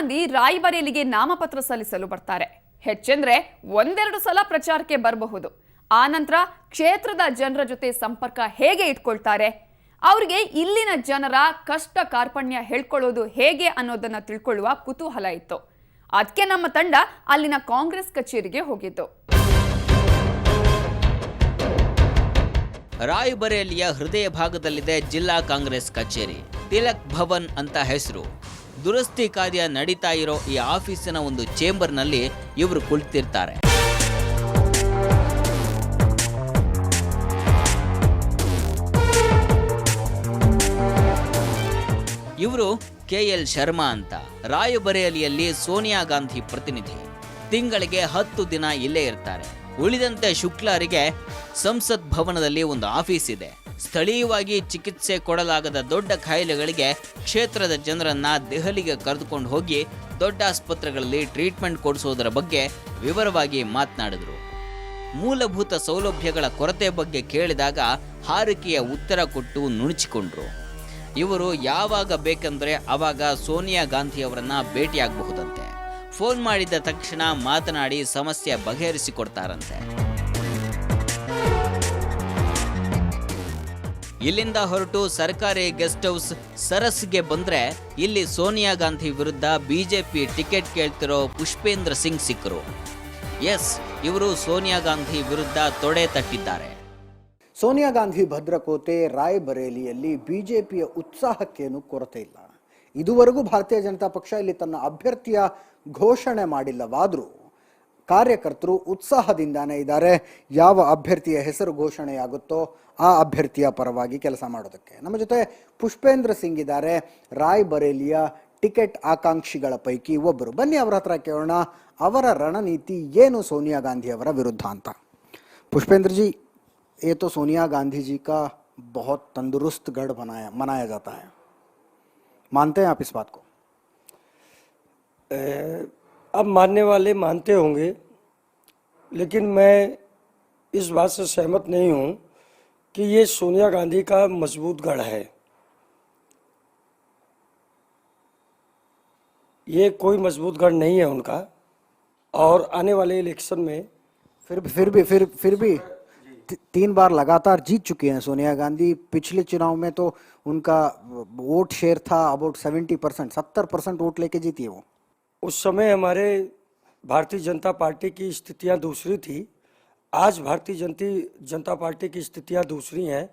ಗಾಂಧಿ ರಾಯ್ಬರೇಲಿಗೆ ನಾಮಪತ್ರ ಸಲ್ಲಿಸಲು ಬರ್ತಾರೆ. ಹೆಚ್ಚೆಂದ್ರೆ ಒಂದೆರಡು ಸಲ ಪ್ರಚಾರಕ್ಕೆ ಬರಬಹುದು. ಆ ನಂತರ ಕ್ಷೇತ್ರದ ಜನರ ಜೊತೆ ಸಂಪರ್ಕ ಹೇಗೆ ಇಟ್ಕೊಳ್ತಾರೆ, ಅವರಿಗೆ ಇಲ್ಲಿನ ಜನರ ಕಷ್ಟ ಕಾರ್ಪಣ್ಯ ಹೇಳ್ಕೊಳ್ಳೋದು ಹೇಗೆ ಅನ್ನೋದನ್ನ ತಿಳ್ಕೊಳ್ಳುವ ಕುತೂಹಲ ಇತ್ತು. ಅದಕ್ಕೆ ನಮ್ಮ ತಂಡ ಅಲ್ಲಿನ ಕಾಂಗ್ರೆಸ್ ಕಚೇರಿಗೆ ಹೋಗಿತ್ತು. ರಾಯ್ಬರೇಲಿಯ ಹೃದಯ ಭಾಗದಲ್ಲಿದೆ ಜಿಲ್ಲಾ ಕಾಂಗ್ರೆಸ್ ಕಚೇರಿ. ತಿಲಕ್ ಭವನ್ ಅಂತ ಹೆಸರು. ದುರಸ್ತಿ ಕಾರ್ಯ ನಡೀತಾ ಇರೋ ಈ ಆಫೀಸಿನ ಒಂದು ಚೇಂಬರ್ನಲ್ಲಿ ಇವರು ಕುಳಿತಿರ್ತಾರೆ. ಇವರು KL ಶರ್ಮಾ ಅಂತ, ರಾಯಬರೇಲಿಯಲ್ಲಿ ಸೋನಿಯಾ ಗಾಂಧಿ ಪ್ರತಿನಿಧಿ. ತಿಂಗಳಿಗೆ 10 ದಿನ ಇಲ್ಲೇ ಇರ್ತಾರೆ. ಉಳಿದಂತೆ ಶುಕ್ಲಾರಿಗೆ ಸಂಸತ್ ಭವನದಲ್ಲಿ ಒಂದು ಆಫೀಸ್ ಇದೆ. ಸ್ಥಳೀಯವಾಗಿ ಚಿಕಿತ್ಸೆ ಕೊಡಲಾಗದ ದೊಡ್ಡ ಕಾಯಿಲೆಗಳಿಗೆ ಕ್ಷೇತ್ರದ ಜನರನ್ನ ದೆಹಲಿಗೆ ಕರೆದುಕೊಂಡು ಹೋಗಿ ದೊಡ್ಡ ಆಸ್ಪತ್ರೆಗಳಲ್ಲಿ ಟ್ರೀಟ್ಮೆಂಟ್ ಕೊಡಿಸೋದರ ಬಗ್ಗೆ ವಿವರವಾಗಿ ಮಾತನಾಡಿದ್ರು. ಮೂಲಭೂತ ಸೌಲಭ್ಯಗಳ ಕೊರತೆ ಬಗ್ಗೆ ಕೇಳಿದಾಗ ಹಾರಿಕೆಯ ಉತ್ತರ ಕೊಟ್ಟು ನುಣುಚಿಕೊಂಡ್ರು. ಇವರು ಯಾವಾಗ ಬೇಕೆಂದ್ರೆ ಆವಾಗ ಸೋನಿಯಾ ಗಾಂಧಿ ಅವರನ್ನ ಭೇಟಿಯಾಗಬಹುದಂತೆ. ಫೋನ್ ಮಾಡಿದ ತಕ್ಷಣ ಮಾತನಾಡಿ ಸಮಸ್ಯೆ ಬಗೆಹರಿಸಿಕೊಡ್ತಾರಂತೆ. ಇಲ್ಲಿಂದ ಹೊರಟು ಸರ್ಕಾರಿ ಗೆಸ್ಟ್ ಹೌಸ್ ಸರಸ್ಗೆ ಬಂದ್ರೆ ಇಲ್ಲಿ ಸೋನಿಯಾ ಗಾಂಧಿ ವಿರುದ್ಧ ಬಿಜೆಪಿ ಟಿಕೆಟ್ ಕೇಳ್ತಿರೋ ಪುಷ್ಪೇಂದ್ರ ಸಿಂಗ್ ಸಿಕ್ಕರು. ಎಸ್, ಇವರು ಸೋನಿಯಾ ಗಾಂಧಿ ವಿರುದ್ಧ ತೊಡೆ ತಟ್ಟಿದ್ದಾರೆ. ಸೋನಿಯಾ ಗಾಂಧಿ ಭದ್ರಕೋಟೆ ರಾಯ್ಬರೇಲಿಯಲ್ಲಿ ಬಿಜೆಪಿಯ ಉತ್ಸಾಹಕ್ಕೇನು ಕೊರತೆ ಇಲ್ಲ. ಇದುವರೆಗೂ ಭಾರತೀಯ ಜನತಾ ಪಕ್ಷ ಇಲ್ಲಿ ತನ್ನ ಅಭ್ಯರ್ಥಿಯ ಘೋಷಣೆ ಮಾಡಿಲ್ಲವಾದರೂ ಕಾರ್ಯಕರ್ತರು ಉತ್ಸಾಹದಿಂದಾನೇ ಇದ್ದಾರೆ. ಯಾವ ಅಭ್ಯರ್ಥಿಯ ಹೆಸರು ಘೋಷಣೆಯಾಗುತ್ತೋ ಆ ಅಭ್ಯರ್ಥಿಯ ಪರವಾಗಿ ಕೆಲಸ ಮಾಡೋದಕ್ಕೆ. ನಮ್ಮ ಜೊತೆ ಪುಷ್ಪೇಂದ್ರ ಸಿಂಗ್ ಇದ್ದಾರೆ, ರಾಯ್ಬರೇಲಿಯ ಟಿಕೆಟ್ ಆಕಾಂಕ್ಷಿಗಳ ಪೈಕಿ ಒಬ್ಬರು. ಬನ್ನಿ ಅವರ ಹತ್ರ ಕೇಳೋಣ ಅವರ ರಣನೀತಿ ಏನು ಸೋನಿಯಾ ಗಾಂಧಿ ಅವರ ವಿರುದ್ಧ ಅಂತ. पुष्पेंद्र जी, ये तो सोनिया गांधी जी का बहुत तंदुरुस्त गढ़ मनाया जाता है, मानते हैं आप इस बात को? अब मानने वाले मानते होंगे, लेकिन मैं इस बात से सहमत नहीं हूं कि ये सोनिया गांधी का मजबूत गढ़ है। ये कोई मजबूत गढ़ नहीं है उनका। और आने वाले इलेक्शन में फिर भी 3 बार लगातार जीत चुकी हैं सोनिया गांधी। पिछले चुनाव में तो उनका वोट शेयर था अबाउट 70%, 70% वोट लेके जीती है वो। उस समय हमारे भारतीय जनता पार्टी की स्थितियां दूसरी थी। आज भारतीय जनता पार्टी की स्थितियां दूसरी हैं।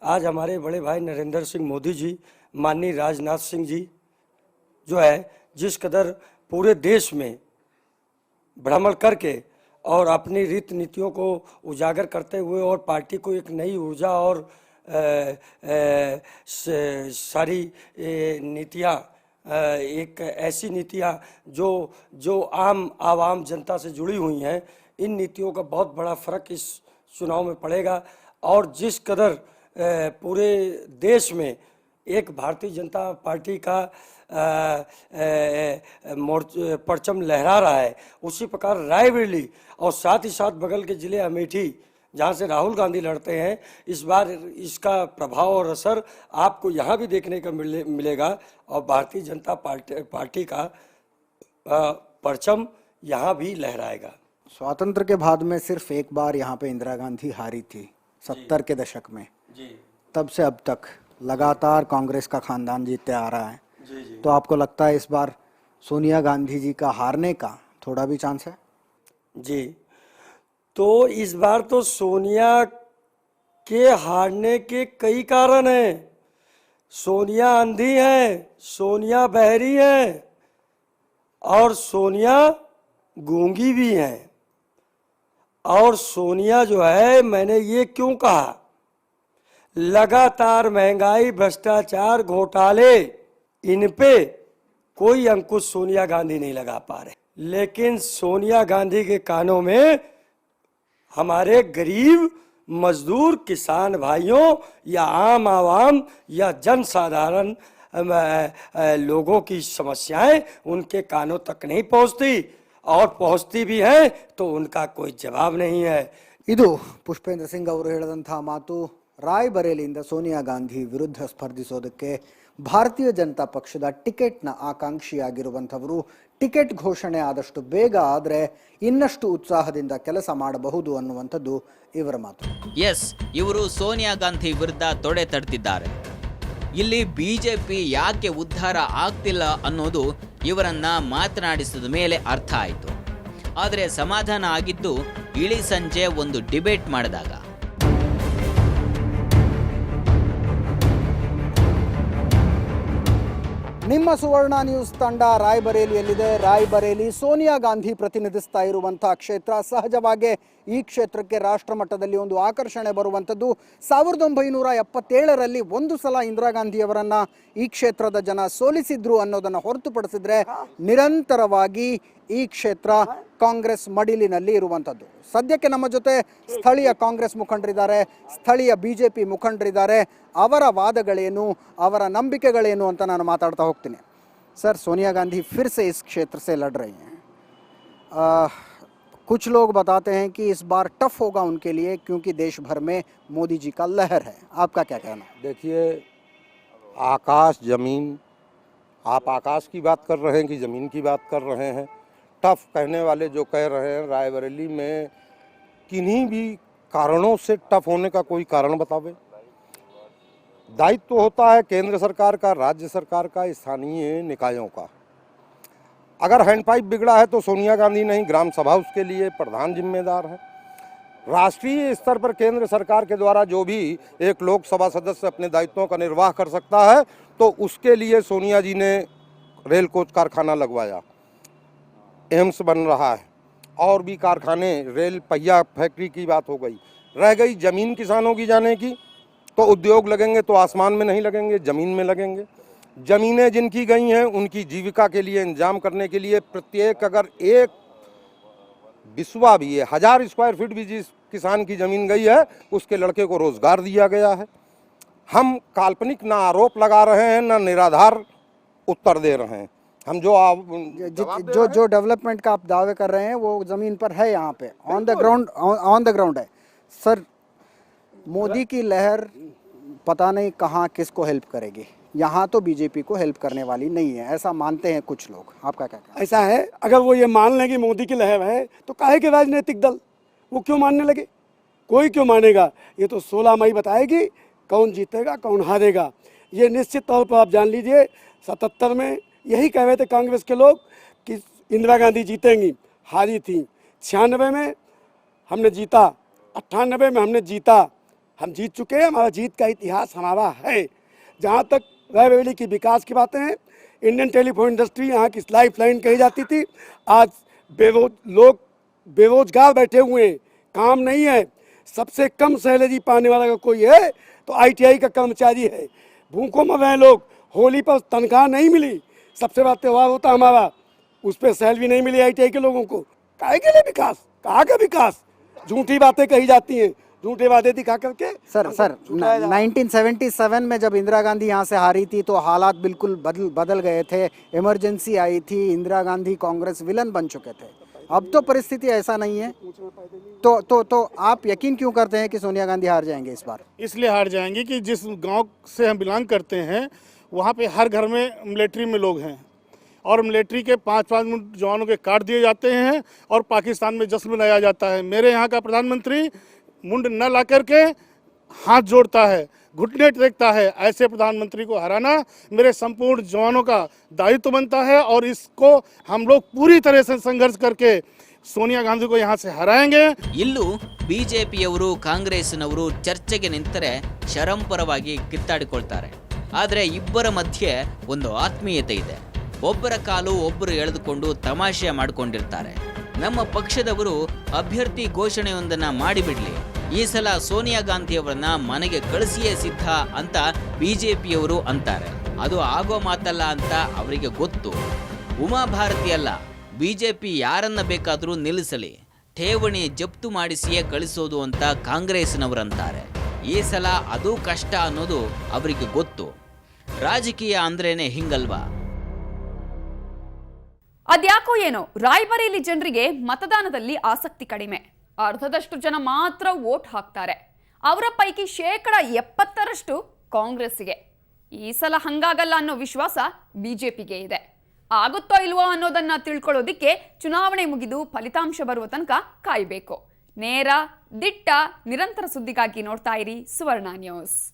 आज हमारे बड़े भाई नरेंद्र सिंह मोदी जी, माननीय राजनाथ सिंह जी जो है जिस कदर पूरे देश में भ्रमण करके और अपनी रीति नीतियों को उजागर करते हुए और पार्टी को एक नई ऊर्जा और सारी नीतियाँ, एक ऐसी नीतियाँ जो आवाम जनता से जुड़ी हुई हैं, इन नीतियों का बहुत बड़ा फर्क इस चुनाव में पड़ेगा। और जिस कदर पूरे देश में एक भारतीय जनता पार्टी का परचम लहरा रहा है, उसी प्रकार रायबरेली और साथ ही साथ बगल के जिले अमेठी जहाँ से राहुल गांधी लड़ते हैं, इस बार इसका प्रभाव और असर आपको यहाँ भी देखने का मिलेगा। और भारतीय जनता पार्टी का परचम यहाँ भी लहराएगा। स्वातंत्र के बाद में सिर्फ एक बार यहाँ पे इंदिरा गांधी हारी थी 70 के दशक में जी। तब से अब तक लगातार कांग्रेस का खानदान जीतते आ रहा है जी। तो आपको लगता है इस बार सोनिया गांधी जी का हारने का थोड़ा भी चांस है? जी, तो इस बार तो सोनिया के हारने के कई कारण हैं। सोनिया अंधी है, सोनिया बहरी है और सोनिया गूंगी भी है। और सोनिया जो है, मैंने ये क्यों कहा, लगातार महंगाई, भ्रष्टाचार, घोटाले, इन पे कोई अंकुश सोनिया गांधी नहीं लगा पा रहे। लेकिन सोनिया गांधी के कानों में हमारे गरीब मजदूर किसान भाइयों या आम आवाम या जनसाधारण लोगों की समस्याएं उनके कानों तक नहीं पहुंचती, और पहुंचती भी हैं तो उनका कोई जवाब नहीं है। ಇದು ಪುಷ್ಪೇಂದ್ರ ಸಿಂಗ್ ಅವರು ಹೇಳಿದಂತಹ ಮಾತು. ರಾಯ್ಬರೇಲಿಯಿಂದ ಸೋನಿಯಾ ಗಾಂಧಿ ವಿರುದ್ಧ ಸ್ಪರ್ಧಿಸೋದಕ್ಕೆ ಭಾರತೀಯ ಜನತಾ ಪಕ್ಷದ ಟಿಕೆಟ್ನ ಆಕಾಂಕ್ಷಿಯಾಗಿರುವಂಥವರು ಟಿಕೆಟ್ ಘೋಷಣೆ ಆದಷ್ಟು ಬೇಗ ಆದರೆ ಇನ್ನಷ್ಟು ಉತ್ಸಾಹದಿಂದ ಕೆಲಸ ಮಾಡಬಹುದು ಅನ್ನುವಂಥದ್ದು ಇವರ ಮಾತು. ಎಸ್, ಇವರು ಸೋನಿಯಾ ಗಾಂಧಿ ವಿರುದ್ಧ ತೊಡೆ ತಡ್ತಿದ್ದಾರೆ. ಇಲ್ಲಿ ಬಿಜೆಪಿ ಯಾಕೆ ಉದ್ಧಾರ ಆಗ್ತಿಲ್ಲ ಅನ್ನೋದು ಇವರನ್ನ ಮಾತನಾಡಿಸಿದ ಮೇಲೆ ಅರ್ಥ ಆಯಿತು. ಆದರೆ ಸಮಾಧಾನ ಆಗಿದ್ದು ಇಳಿ ಸಂಜೆ ಒಂದು ಡಿಬೇಟ್ ಮಾಡಿದಾಗ. ನಿಮ್ಮ ಸುವರ್ಣ ನ್ಯೂಸ್ ತಂಡ ರಾಯ್ಬರೇಲಿಯಲ್ಲಿದೆ. ರಾಯ್ಬರೇಲಿ ಸೋನಿಯಾ ಗಾಂಧಿ ಪ್ರತಿನಿಧಿಸ್ತಾ ಇರುವಂತಹ ಕ್ಷೇತ್ರ. ಸಹಜವಾಗಿ ಈ ಕ್ಷೇತ್ರಕ್ಕೆ ರಾಷ್ಟ್ರ ಮಟ್ಟದಲ್ಲಿ ಒಂದು ಆಕರ್ಷಣೆ ಬರುವಂಥದ್ದು 1977ರಲ್ಲಿ ಒಂದು ಸಲ ಇಂದಿರಾ ಗಾಂಧಿಯವರನ್ನು ಈ ಕ್ಷೇತ್ರದ ಜನ ಸೋಲಿಸಿದ್ರು ಅನ್ನೋದನ್ನು ಹೊರತುಪಡಿಸಿದ್ರೆ ನಿರಂತರವಾಗಿ ಈ ಕ್ಷೇತ್ರ ಕಾಂಗ್ರೆಸ್ ಮಡಿಲಿನಲ್ಲಿ ಇರುವಂಥದ್ದು. ಸದ್ಯಕ್ಕೆ ನಮ್ಮ ಜೊತೆ ಸ್ಥಳೀಯ ಕಾಂಗ್ರೆಸ್ ಮುಖಂಡರಿದ್ದಾರೆ, ಸ್ಥಳೀಯ ಬಿಜೆಪಿ ಮುಖಂಡರಿದ್ದಾರೆ. ಅವರ ವಾದಗಳೇನು, ಅವರ ನಂಬಿಕೆಗಳೇನು ಅಂತ ನಾನು ಮಾತಾಡ್ತಾ ಹೋಗ್ತೀನಿ. सर, सोनिया गांधी फिर से इस क्षेत्र से लड़ रही हैं. कुछ लोग बताते हैं कि इस बार टफ होगा उनके लिए क्योंकि देश भर में मोदी जी का लहर है. आपका क्या कहना? देखिए, आकाश ज़मीन, आप आकाश की बात कर रहे हैं कि ज़मीन की बात कर रहे हैं? टफ कहने वाले जो कह रहे हैं, रायबरेली में किन्हीं भी कारणों से टफ होने का कोई कारण बतावे. दायित्व तो होता है केंद्र सरकार का, राज्य सरकार का, स्थानीय निकायों का. अगर हैंडपाइप बिगड़ा है तो सोनिया गांधी नहीं, ग्राम सभा उसके लिए प्रधान जिम्मेदार है. राष्ट्रीय स्तर पर केंद्र सरकार के द्वारा जो भी एक लोकसभा सदस्य अपने दायित्वों का निर्वाह कर सकता है तो उसके लिए सोनिया जी ने रेल कोच कारखाना लगवाया, एम्स बन रहा है, और भी कारखाने, रेल पहिया फैक्ट्री की बात हो गई. रह गई ज़मीन किसानों की जाने की, तो उद्योग लगेंगे तो आसमान में नहीं लगेंगे, ज़मीन में लगेंगे. ज़मीनें जिनकी गई हैं उनकी जीविका के लिए इंतजाम करने के लिए प्रत्येक अगर एक बिस्वा भी है, 1000 स्क्वायर फीट भी जिस किसान की ज़मीन गई है उसके लड़के को रोज़गार दिया गया है. हम काल्पनिक ना आरोप लगा रहे हैं ना निराधार उत्तर दे रहे हैं. हम जो डेवलपमेंट का आप दावे कर रहे हैं वो ज़मीन पर है, यहाँ पे ऑन द ग्राउंड है. सर, मोदी की लहर पता नहीं कहाँ किसको हेल्प करेगी. यहाँ तो बीजेपी को हेल्प करने वाली नहीं है, ऐसा मानते हैं कुछ लोग. आपका क्या कहना? ऐसा है, अगर वो ये मान लें कि मोदी की लहर है तो काहे के राजनीतिक दल वो क्यों मानने लगे? कोई क्यों मानेगा? ये तो 16 मई बताएगी कौन जीतेगा कौन हारेगा. ये निश्चित तौर पर आप जान लीजिए. 77 में यही कह रहे थे कांग्रेस के लोग कि इंदिरा गांधी जीतेंगी, हारी थी. 96 में हमने जीता, 98 में हमने जीता. हम जीत चुके हैं, हमारा जीत का इतिहास हमारा है. जहाँ तक रायबरेली की विकास की बातें हैं, इंडियन टेलीफोन इंडस्ट्री यहाँ की लाइफ लाइन कही जाती थी. आज लोग बेरोजगार बैठे हुए हैं, काम नहीं है. सबसे कम सैलरी पाने वाला अगर कोई है तो ITI का कर्मचारी है. भूखों मर रहे हैं लोग, होली पर तनख्वाह नहीं मिली. सबसे बड़ा त्यौहार होता हमारा, उस पर सैलरी नहीं मिली ITI के लोगों को. काहे के लिए विकास? कहाँ का विकास? झूठी बातें कही जाती हैं, झूठे वादे दिखा करके. सर 1977 में जब इंदिरा गांधी यहाँ से हारी थी तो हालात बिल्कुल बदल गए थे. इमरजेंसी आई थी, इंदिरा गांधी कांग्रेस विलन बन चुके थे. अब तो परिस्थिति ऐसा नहीं है. तो आप यकीन क्यों करते हैं कि सोनिया गांधी हार जाएंगे इस बार? इसलिए हार जाएंगे कि जिस गांव से हम बिलोंग करते हैं वहाँ पे हर घर में मिलिट्री में लोग हैं और मिलिट्री के 5-5 जवानों के काट दिए जाते हैं और पाकिस्तान में जश्न मनाया जाता है. मेरे यहाँ का प्रधानमंत्री मुंड न ला करके हाथ जोड़ता है, घुटने टेकता है. ऐसे प्रधानमंत्री को हराना मेरे संपूर्ण जवानों का दायित्व बनता है और इसको हम लोग पूरी तरह से संघर्ष करके ಸೋನಿಯಾ ಗಾಂಧಿ को यहाँ से हराएंगे. ಇಲ್ಲೂ ಬಿಜೆಪಿಯವರು ಕಾಂಗ್ರೆಸ್ನವರು ಚರ್ಚೆಗೆ ನಿಂತರೆ ಶರಂಪರವಾಗಿ ಕಿತ್ತಾಡಿಕೊಳ್ತಾರೆ. ಆದರೆ ಇಬ್ಬರ ಮಧ್ಯೆ ಒಂದು ಆತ್ಮೀಯತೆ ಇದೆ. ಒಬ್ಬರ ಕಾಲು ಒಬ್ಬರು ಎಳೆದುಕೊಂಡು ತಮಾಷೆ ಮಾಡಿಕೊಂಡಿರ್ತಾರೆ. ನಮ್ಮ ಪಕ್ಷದವರು ಅಭ್ಯರ್ಥಿ ಘೋಷಣೆಯೊಂದನ್ನ ಮಾಡಿಬಿಡ್ಲಿ, ಈ ಸಲ ಸೋನಿಯಾ ಗಾಂಧಿಯವರನ್ನ ಮನೆಗೆ ಕಳಿಸಿಯೇ ಸಿದ್ಧ ಅಂತ ಬಿಜೆಪಿಯವರು ಅಂತಾರೆ. ಅದು ಆಗೋ ಮಾತಲ್ಲ ಅಂತ ಅವರಿಗೆ ಗೊತ್ತು. ಉಮಾಭಾರತಿ ಅಲ್ಲ, ಬಿಜೆಪಿ ಯಾರನ್ನ ಬೇಕಾದರೂ ನಿಲ್ಲಿಸಲಿ, ಠೇವಣಿ ಜಪ್ತು ಮಾಡಿಸಿಯೇ ಕಳಿಸೋದು ಅಂತ ಕಾಂಗ್ರೆಸ್ನವರಂತಾರೆ. ಈ ಸಲ ಅದು ಕಷ್ಟ ಅನ್ನೋದು ಅವರಿಗೆ ಗೊತ್ತು. ರಾಜಕೀಯ ಅಂದ್ರೇನೆ ಹಿಂಗಲ್ವಾ? ಅದ್ಯಾಕೋ ಏನೋ ರಾಯ್ಬರೇಲಿ ಜನರಿಗೆ ಮತದಾನದಲ್ಲಿ ಆಸಕ್ತಿ ಕಡಿಮೆ. ಅರ್ಧದಷ್ಟು ಜನ ಮಾತ್ರ ವೋಟ್ ಹಾಕ್ತಾರೆ. ಅವರ ಪೈಕಿ 70% ಕಾಂಗ್ರೆಸ್ಸಿಗೆ. ಈ ಸಲ ಹಂಗಾಗಲ್ಲ ಅನ್ನೋ ವಿಶ್ವಾಸ ಬಿಜೆಪಿಗೆ ಇದೆ. ಆಗುತ್ತೋ ಇಲ್ವೋ ಅನ್ನೋದನ್ನ ತಿಳ್ಕೊಳ್ಳೋದಿಕ್ಕೆ ಚುನಾವಣೆ ಮುಗಿದು ಫಲಿತಾಂಶ ಬರುವ ತನಕ ಕಾಯಬೇಕು. ನೇರ, ದಿಟ್ಟ, ನಿರಂತರ ಸುದ್ದಿಗಾಗಿ ನೋಡ್ತಾ ಇರಿ ಸುವರ್ಣ ನ್ಯೂಸ್.